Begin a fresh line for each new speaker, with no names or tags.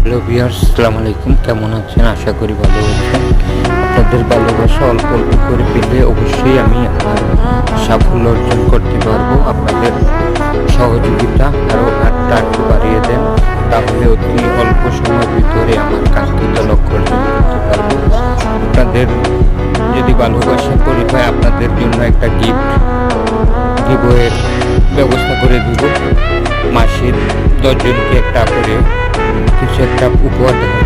Hello viewers, আসসালামু আলাইকুম। কেমন আছেন? আশা করি ভালো আছেন। আপনাদের ভালোবাসা অল্প অল্প করে পেলে অবশ্যই আমি আমার সাফল্য অর্জন করতে পারবো। আপনাদের সহযোগিতা আরও হাতটা একটু বাড়িয়ে দেন, তাহলে অতি অল্প সময়ের ভিতরে আমার কাঙ্ক্ষিত লক্ষ্য অর্জন করতে পারবো। আপনাদের যদি ভালোবাসা করি হয়, আপনাদের জন্য একটা গিভওয়ের ব্যবস্থা করে দিব। মাসে 10 জনকে একটা করে কিছু একটা উপহার দেওয়া